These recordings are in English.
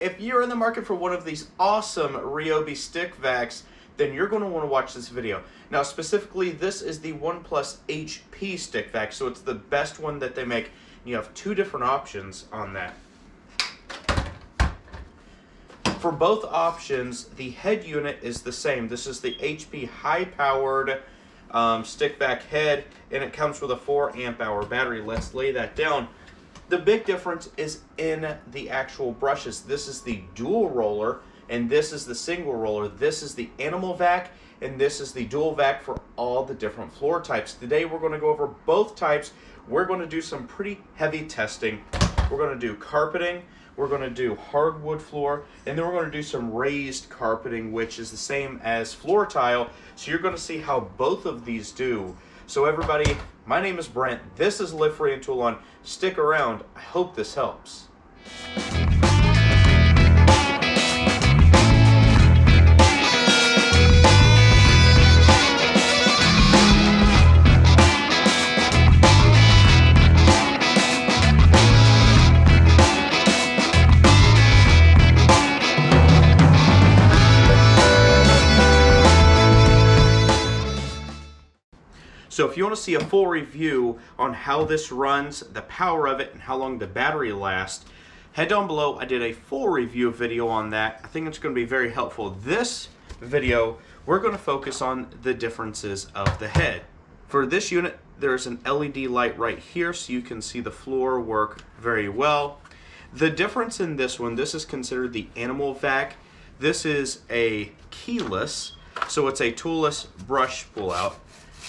If you're in the market for one of these awesome RYOBI stick vacs, then you're going to want to watch this video. Now specifically, this is the OnePlus HP stick vac, so it's the best one that they make. You have two different options on that. For both options, the head unit is the same. This is the HP high-powered stick vac head, and it comes with a 4 amp hour battery. Let's lay that down. The big difference is in the actual brushes. This is the dual roller, and this is the single roller. This is the animal vac, and this is the dual vac for all the different floor types. Today we're going to go over both types. We're going to do some pretty heavy testing. We're going to do carpeting, we're going to do hardwood floor, and then we're going to do some raised carpeting, which is the same as floor tile. So you're going to see how both of these do. So everybody, my name is Brent. This is Live Free and Tool On. Stick around. I hope this helps. So if you want to see a full review on how this runs, the power of it, and how long the battery lasts, head down below. I did a full review video on that. I think it's going to be very helpful. This video, we're going to focus on the differences of the head. For this unit, there's an LED light right here so you can see the floor work very well. The difference in this one, this is considered the animal vac. This is a keyless, so it's a toolless brush pull out.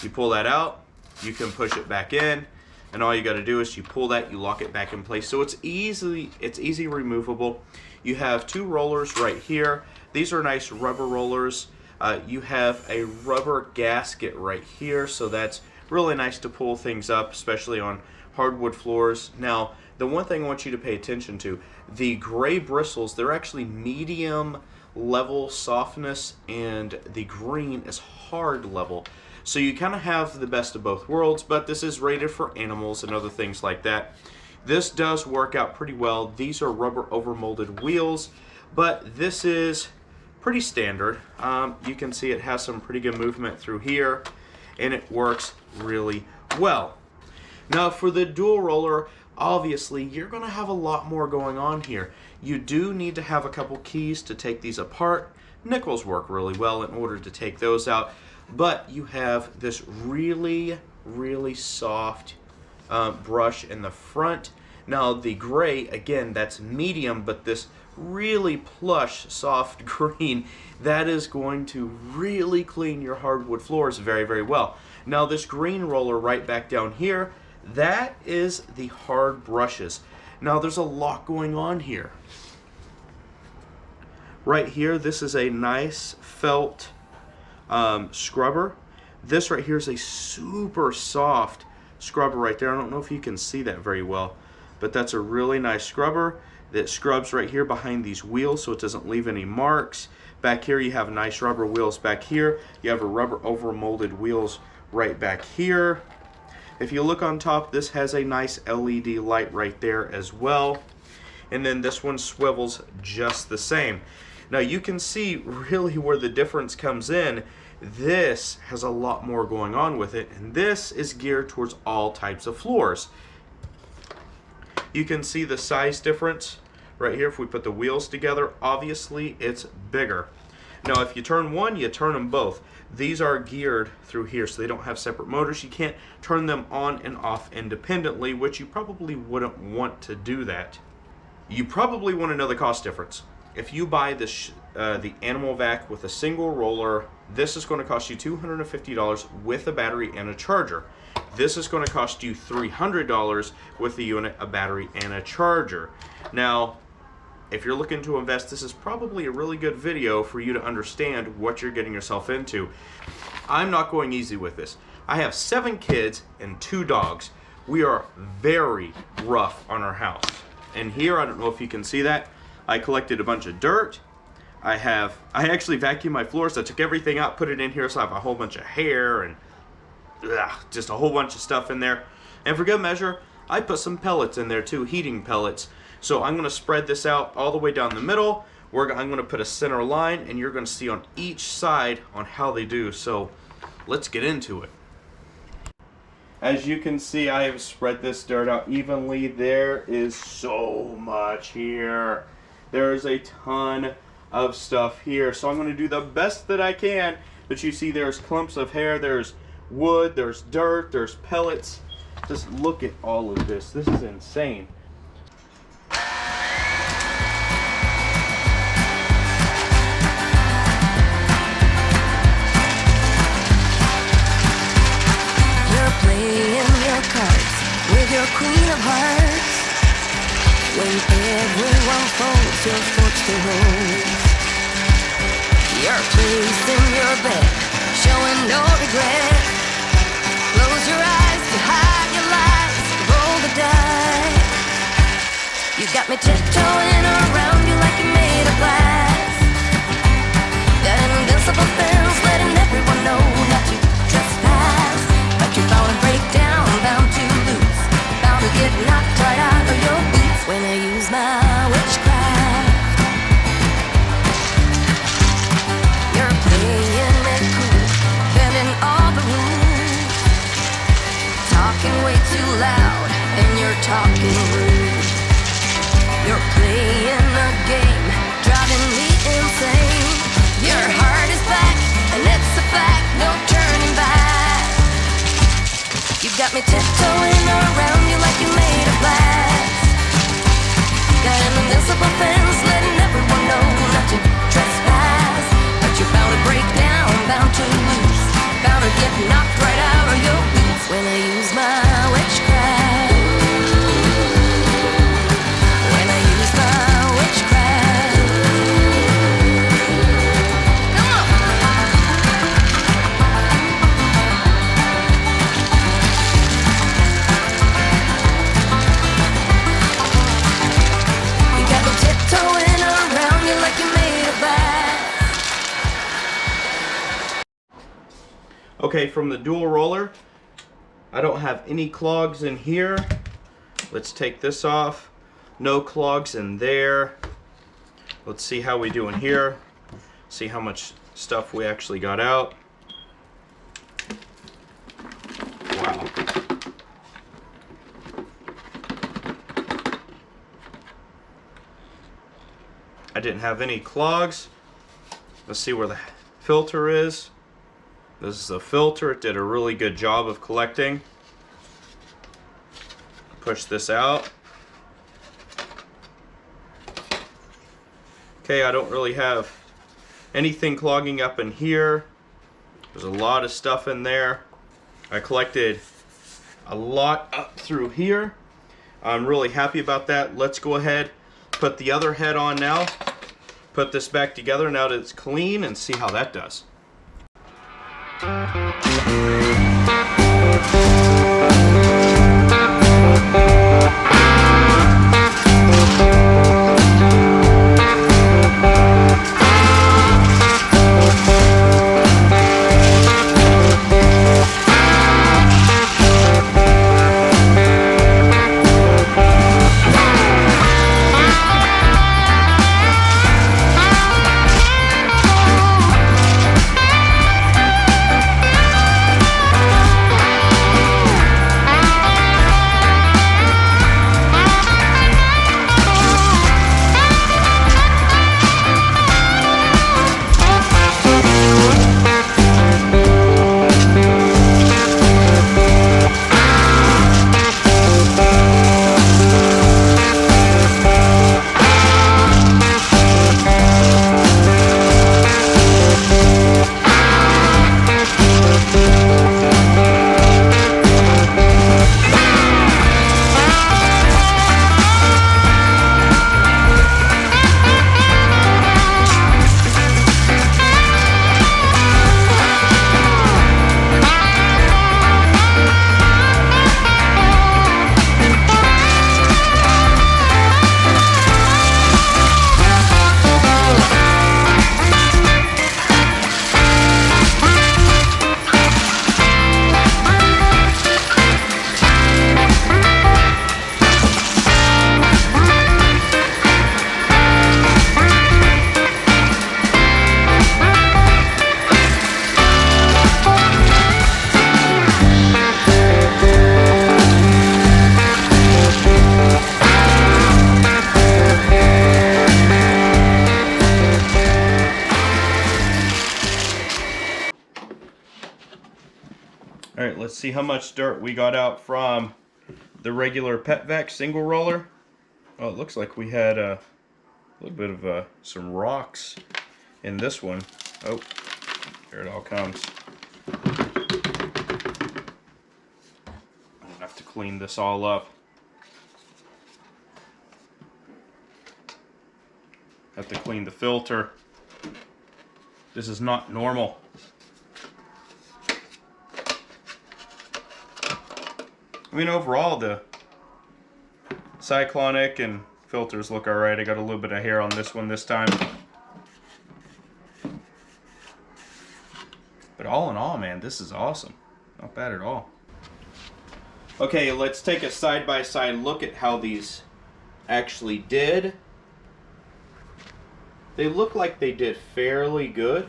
You pull that out, you can push it back in, and all you got to do is you pull that, you lock it back in place. So it's easy removable. You have two rollers right here. These are nice rubber rollers. You have a rubber gasket right here, so that's really nice to pull things up, especially on hardwood floors. Now, the one thing I want you to pay attention to, the gray bristles, they're actually medium level softness, and the green is hard level. So you kind of have the best of both worlds, but this is rated for animals and other things like that. This does work out pretty well. These are rubber overmolded wheels, but this is pretty standard. You can see it has some pretty good movement through here, and it works really well. Now for the dual roller, obviously you're going to have a lot more going on here. You do need to have a couple keys to take these apart. Nickels work really well in order to take those out. But you have this really soft brush in the front. Now the gray, again, that's medium, but this really plush, soft green, that is going to really clean your hardwood floors very well. Now this green roller right back down here, that is the hard brushes. Now there's a lot going on here. Right here, this is a nice felt scrubber. This right here is a super soft scrubber right there. I don't know if you can see that very well, but that's a really nice scrubber that scrubs right here behind these wheels so it doesn't leave any marks. Back here you have nice rubber wheels. Back here you have a rubber overmolded wheels right back here. If you look on top, this has a nice LED light right there as well, and then this one swivels just the same. Now you can see really where the difference comes in. This has a lot more going on with it, and this is geared towards all types of floors. You can see the size difference right here. If we put the wheels together, obviously it's bigger. Now if you turn one, you turn them both. These are geared through here, so they don't have separate motors. You can't turn them on and off independently, which you probably wouldn't want to do that. You probably want to know the cost difference. If you buy this, the animal vac with a single roller, this is going to cost you $250 with a battery and a charger. This is going to cost you $300 with the unit, a battery, and a charger. Now, if you're looking to invest, this is probably a really good video for you to understand what you're getting yourself into. I'm not going easy with this. I have 7 kids and 2 dogs. We are very rough on our house. And here, I don't know if you can see that, I collected a bunch of dirt. I actually vacuumed my floors. I took everything out, put it in here, so I have a whole bunch of hair and just a whole bunch of stuff in there. And for good measure, I put some pellets in there too, heating pellets. So I'm going to spread this out all the way down the middle. I'm going to put a center line, and you're going to see on each side on how they do. So let's get into it. As you can see, I have spread this dirt out evenly. There is so much here. There is a ton of stuff here. So I'm going to do the best that I can. But you see there's clumps of hair, there's wood, there's dirt, there's pellets. Just look at all of this. This is insane. You're playing your cards with your queen of hearts. When everyone falls, you're forced to hold. You're placing your bet, showing no regret. Close your eyes to hide your lies, roll the die. You got me tiptoeing around you like you're made of glass. Got an invincible fence, letting everyone know not to trespass. But you're bound to break down, bound to lose, bound to get knocked right out of your boots when I use my witchcraft. You're playing it cool, bending all the rules, talking way too loud, and you're talking rude. You're playing a game, driving me insane. Your heart is back, and it's a fact, no turning back. You got me tiptoeing around you like you're made of glass. Got an invincible fence, letting everyone know not to trespass. But you're bound to break down, bound to lose, bound to get knocked right out of your boots when I use my witchcraft. When I use my witchcraft. Come on! You got me tiptoeing around you like you're made of glass. Okay, from the dual roller, I don't have any clogs in here. Let's take this off. No clogs in there. Let's see how we do in here. See how much stuff we actually got out. Wow. I didn't have any clogs. Let's see where the filter is. This is the filter. It did a really good job of collecting. Push this out. Okay, I don't really have anything clogging up in here. There's a lot of stuff in there. I collected a lot up through here. I'm really happy about that. Let's go ahead, put the other head on now. Put this back together now that it's clean and see how that does. let's see how much dirt we got out from the regular pet vac single roller. Oh, it looks like we had a little bit of some rocks in this one. Oh, here it all comes. I have to clean this all up. Have to clean the filter. This is not normal. I mean, overall, the cyclonic and filters look alright. I got a little bit of hair on this one this time. But all in all, man, this is awesome. Not bad at all. Okay, let's take a side-by-side look at how these actually did. They look like they did fairly good.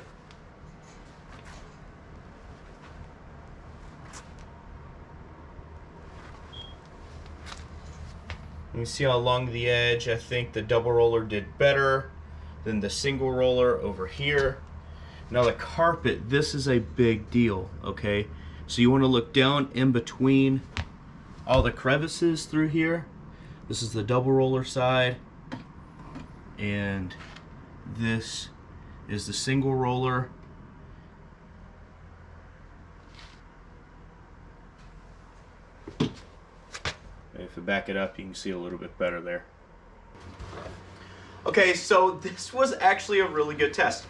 You can see along the edge, I think the double roller did better than the single roller over here. Now the carpet, this is a big deal, okay? So you want to look down in between all the crevices through here. This is the double roller side, and this is the single roller. If I back it up, you can see a little bit better there. Okay, so this was actually a really good test.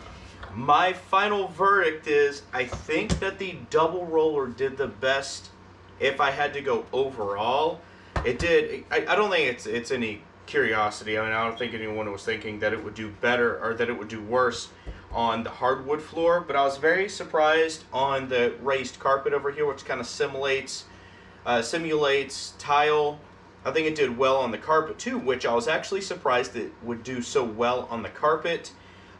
My final verdict is I think that the double roller did the best. If I had to go overall, it did. I don't think it's any curiosity. I mean, I don't think anyone was thinking that it would do better or that it would do worse on the hardwood floor, but I was very surprised on the raised carpet over here, which kind of simulates tile. I think it did well on the carpet too, which I was actually surprised it would do so well on the carpet,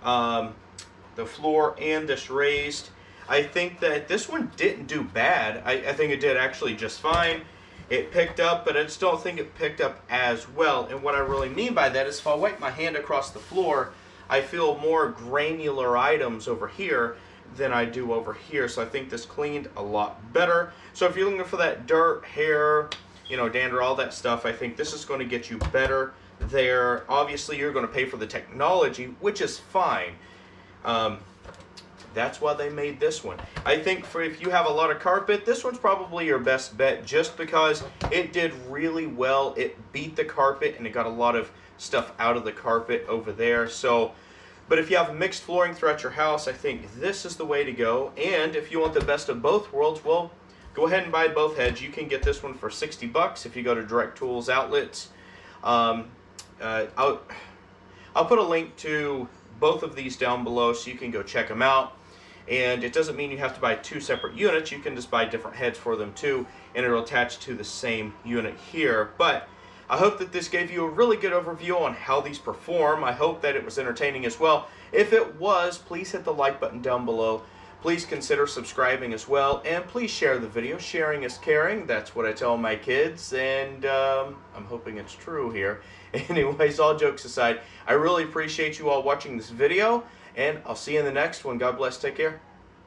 the floor, and this raised. I think that this one didn't do bad. I think it did actually just fine. It picked up, but I just don't think it picked up as well. And what I really mean by that is if I wipe my hand across the floor, I feel more granular items over here than I do over here. So I think this cleaned a lot better. So if you're looking for that dirt, hair, you know, dander, all that stuff, I think this is going to get you better there. Obviously, you're going to pay for the technology, which is fine. That's why they made this one. I think for if you have a lot of carpet, this one's probably your best bet just because it did really well. It beat the carpet and it got a lot of stuff out of the carpet over there. So, but if you have mixed flooring throughout your house, I think this is the way to go. And if you want the best of both worlds, well, go ahead and buy both heads. You can get this one for $60 if you go to Direct Tools Outlets. I'll put a link to both of these down below so you can go check them out. And it doesn't mean you have to buy two separate units. You can just buy different heads for them too, and it'll attach to the same unit here. But I hope that this gave you a really good overview on how these perform. I hope that it was entertaining as well. If it was, please hit the like button down below. Please consider subscribing as well, and please share the video. Sharing is caring. That's what I tell my kids, and I'm hoping it's true here. Anyways, all jokes aside, I really appreciate you all watching this video, and I'll see you in the next one. God bless. Take care.